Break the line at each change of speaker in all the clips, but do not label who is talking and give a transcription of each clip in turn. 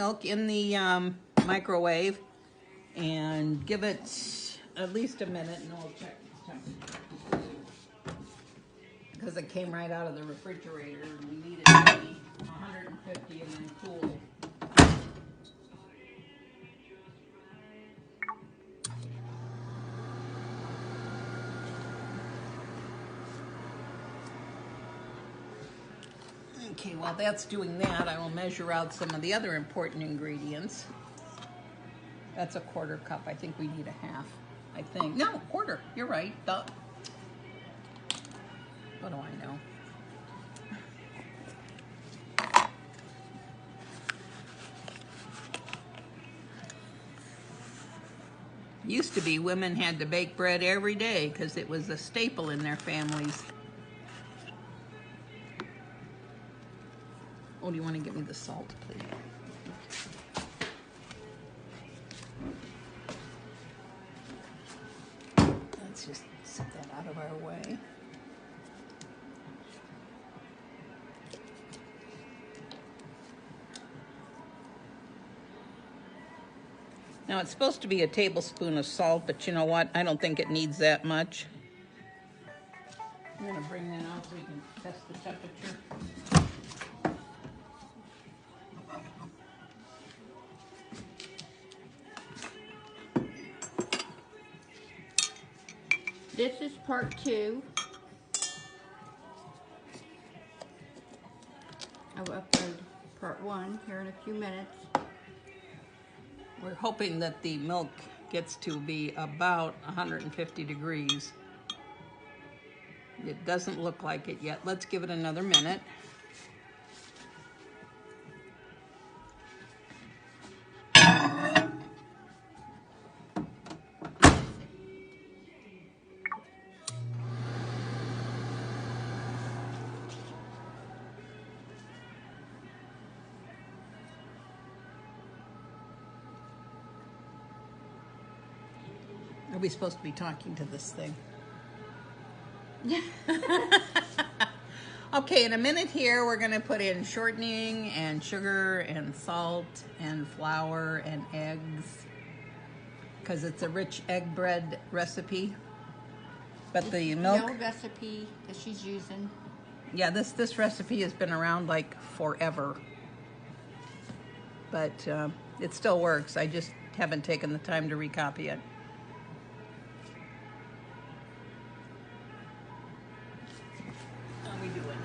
Milk in the microwave and give it at least a minute, and we'll check because it came right out of the refrigerator and we need it to be 150 and then cool. Okay, while that's doing that, I will measure out some of the other important ingredients. That's a quarter cup. I think we need a half. I think. No, quarter. You're right. Duh. What do I know? Used to be women had to bake bread every day because it was a staple in their families. Oh, do you want to give me the salt, please? Let's just set that out of our way. Now, it's supposed to be a tablespoon of salt, but you know what? I don't think it needs that much. I'm going to bring that out so we can test the temperature.
This is part 2. I will upload part 1 here in a few minutes.
We're hoping that the milk gets to be about 150 degrees. It doesn't look like it yet. Let's give it another minute. Are we supposed to be talking to this thing? Okay, in a minute here, we're going to put in shortening and sugar and salt and flour and eggs because it's a rich egg bread recipe. But the milk...
No recipe that she's using.
Yeah, this recipe has been around like forever. But it still works. I just haven't taken the time to recopy it. How are we doing?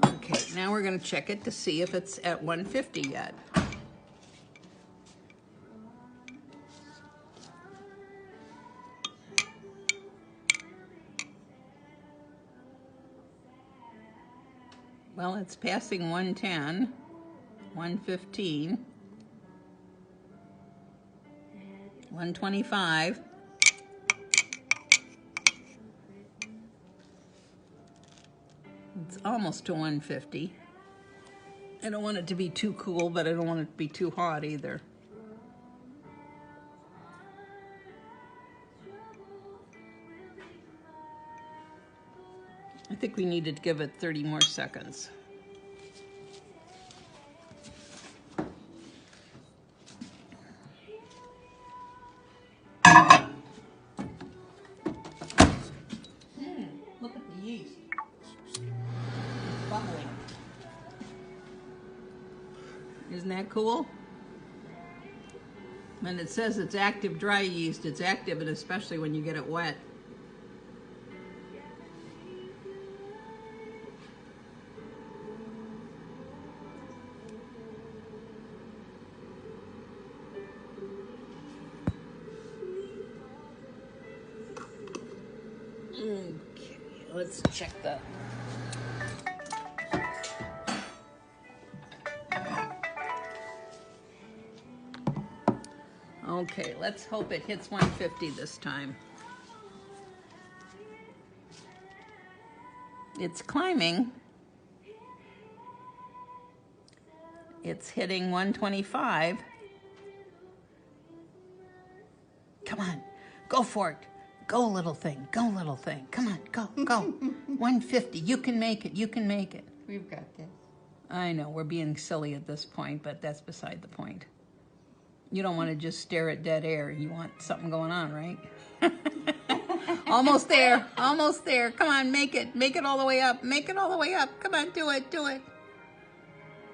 Okay, now we're going to check it to see if it's at 150 yet. Well, it's passing 110, 115, 125. It's almost to 150. I don't want it to be too cool, but I don't want it to be too hot either. I think we need to give it 30 more seconds. Look at the yeast. It's bubbling. Isn't that cool? And it says it's active dry yeast. It's active, and especially when you get it wet. Okay, let's check the... Okay, let's hope it hits 150 this time. It's climbing. It's hitting 125. Come on, go for it. Go, little thing. Go, little thing. Come on, go, go. 150. You can make it. You can make it.
We've got this.
I know, we're being silly at this point, but that's beside the point. You don't want to just stare at dead air. You want something going on, right? Almost there. Almost there. Come on, make it. Make it all the way up. Make it all the way up. Come on, do it. Do it.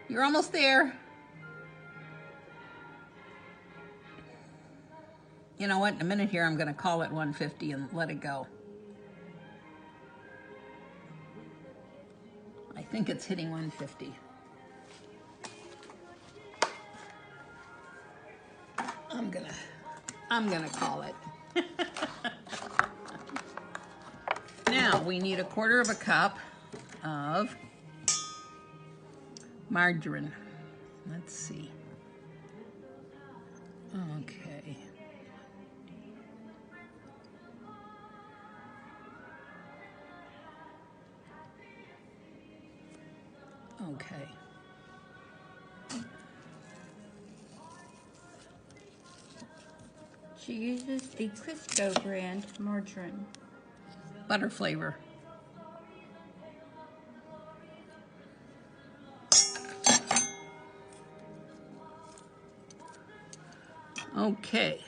You're almost there. You know what? In a minute here, I'm going to call it 150 and let it go. I think it's hitting 150. I'm gonna call it. Now we need 1/4 cup of margarine. Let's see. Okay. Okay.
She uses the Crisco brand margarine.
Butter flavor. Okay.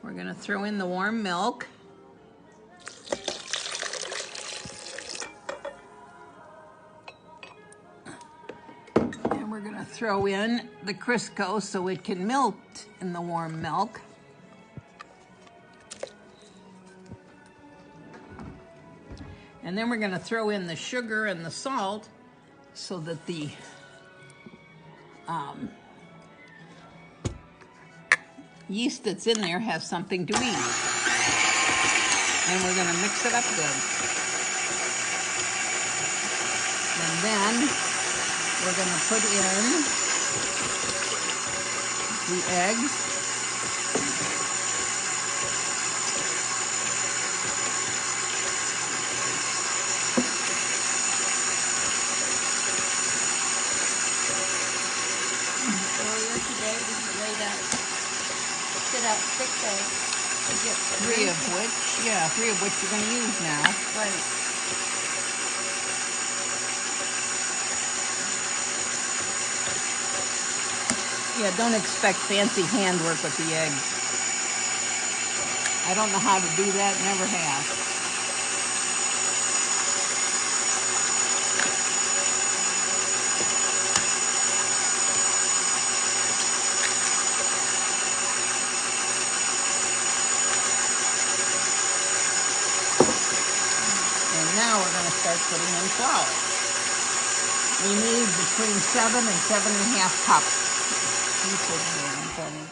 We're going to throw in the warm milk. And we're going to throw in the Crisco so it can melt in the warm milk. And then we're going to throw in the sugar and the salt so that the yeast that's in there has something to eat. And we're going to mix it up good. And then we're going to put in the eggs.
Earlier today, we laid out, sit out 6 eggs to get
Three of which you're going to use now.
Right.
Yeah, don't expect fancy handwork with the eggs. I don't know how to do that, never have. And now we're going to start putting in flour. We need between 7 and 7.5 cups. You put it in for me.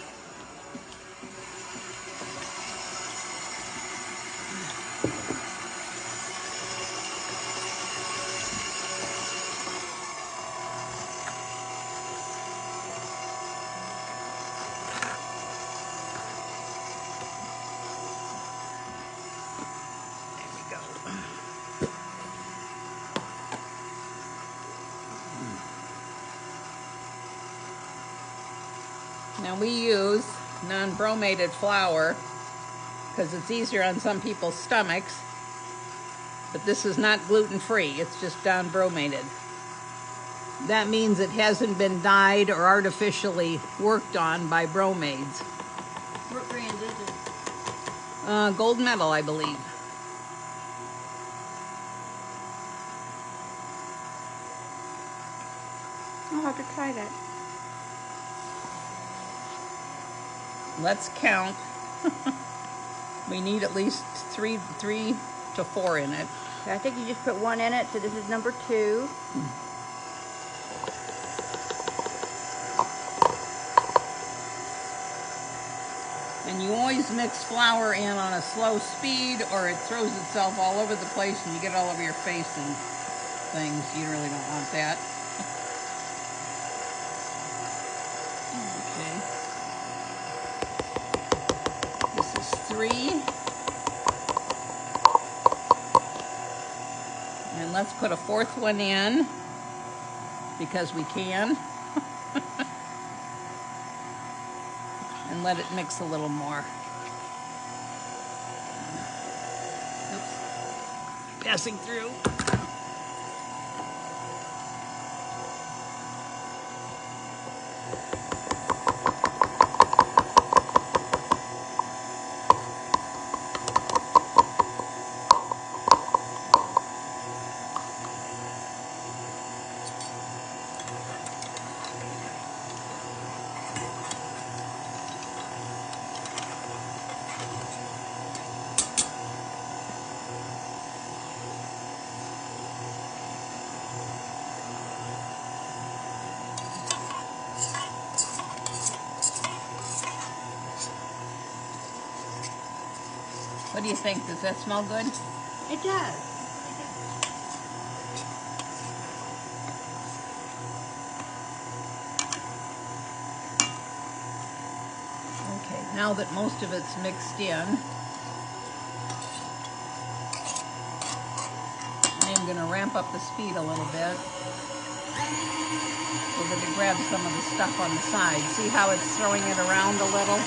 There we go. Now we use non-bromated flour because it's easier on some people's stomachs, but this is not gluten-free, it's just non-bromated. That means it hasn't been dyed or artificially worked on by bromaids.
What brand is it?
Gold medal, I believe.
I'll have to try that.
Let's count. We need at least three to 4 in it.
I think you just put 1 in it, so this is number 2.
And you always mix flour in on a slow speed or it throws itself all over the place and you get it all over your face and things. You really don't want that. Okay. This is 3. And let's put a fourth one in because we can. And let it mix a little more. Oops. Passing through. What do you think? Does that smell good?
It does.
Okay, now that most of it's mixed in, I'm going to ramp up the speed a little bit so that it grabs some of the stuff on the side. See how it's throwing it around a little?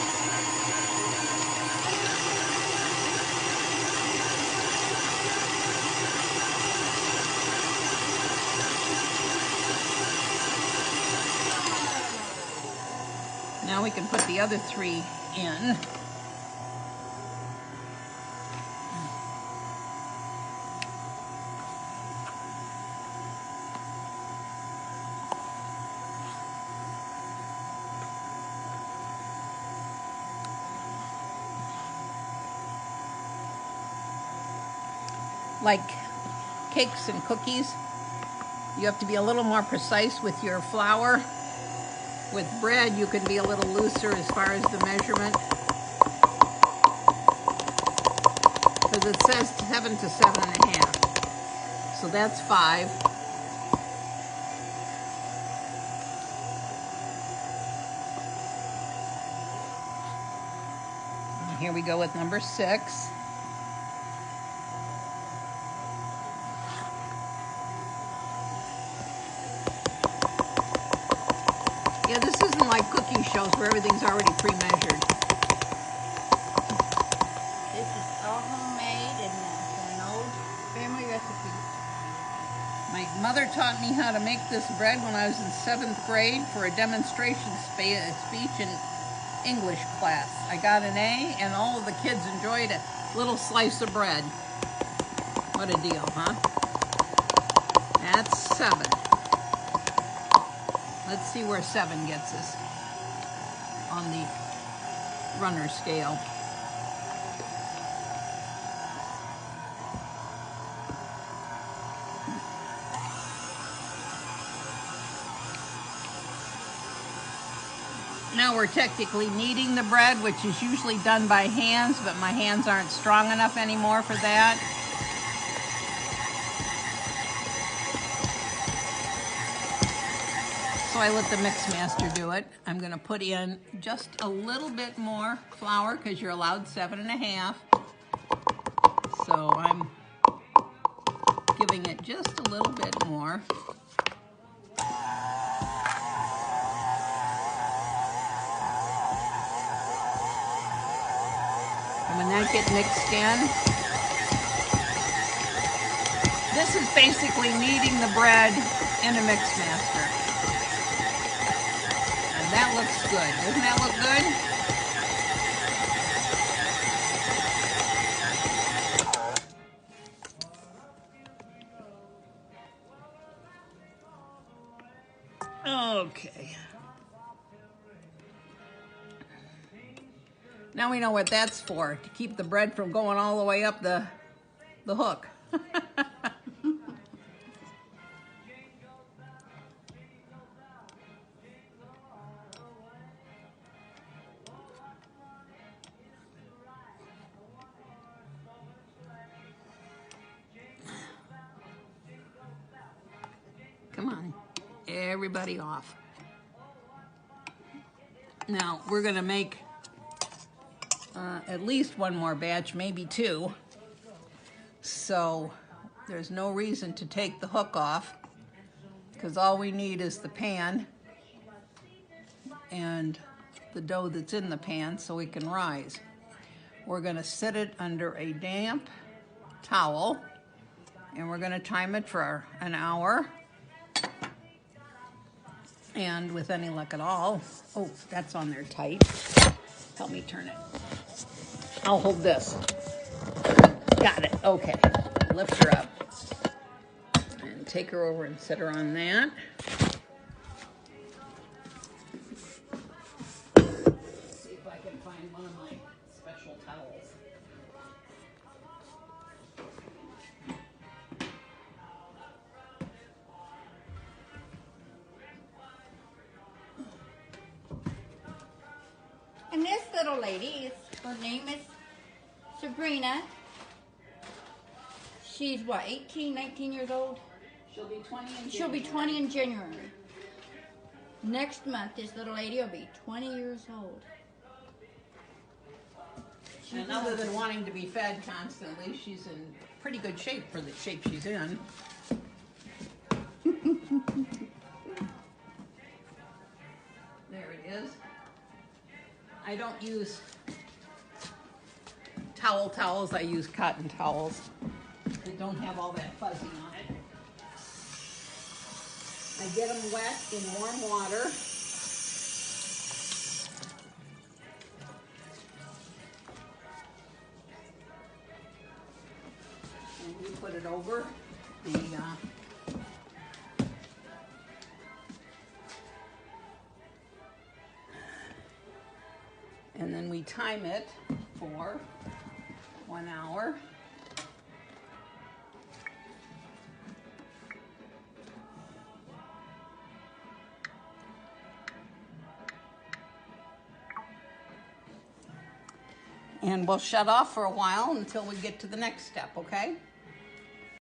Now we can put the other three in. Like cakes and cookies, you have to be a little more precise with your flour. With bread, you can be a little looser as far as the measurement. Because it says 7 to 7.5. So that's 5. And here we go with number 6. Yeah, this isn't like cooking shows where everything's already pre-measured.
This is all homemade and from an old family recipe.
My mother taught me how to make this bread when I was in 7th grade for a demonstration speech in English class. I got an A and all of the kids enjoyed a little slice of bread. What a deal, huh? That's 7. Let's see where 7 gets us on the runner scale. Now we're technically kneading the bread, which is usually done by hands, but my hands aren't strong enough anymore for that. So I let the mix master do it. I'm going to put in just a little bit more flour because you're allowed 7.5. So I'm giving it just a little bit more. And when that gets mixed in, this is basically kneading the bread in a mix master. And that looks good. Doesn't that look good? Okay. Now we know what that's for, to keep the bread from going all the way up the hook. Come on, everybody off. Now we're gonna make at least one more batch, maybe 2. So There's no reason to take the hook off because all we need is the pan and the dough that's in the pan so we can rise. We're going to set it under a damp towel and we're going to time it for an hour. And with any luck at all, oh, that's on there tight. Help me turn it. I'll hold this. Got it. Okay. Lift her up and take her over and set her on that. See if I can find one of my special towels.
And this little lady, her name is Sabrina. She's what, 18, 19 years old?
She'll be 20 in January.
She'll be 20 in January. Next month, this little lady will be 20 years old.
And other than wanting to be fed constantly, she's in pretty good shape for the shape she's in. There it is. I don't use towels, I use cotton towels. They don't have all that fuzzy on it. I get them wet in warm water. And we put it over the and then we time it for 1 hour. And we'll shut off for a while until we get to the next step, okay?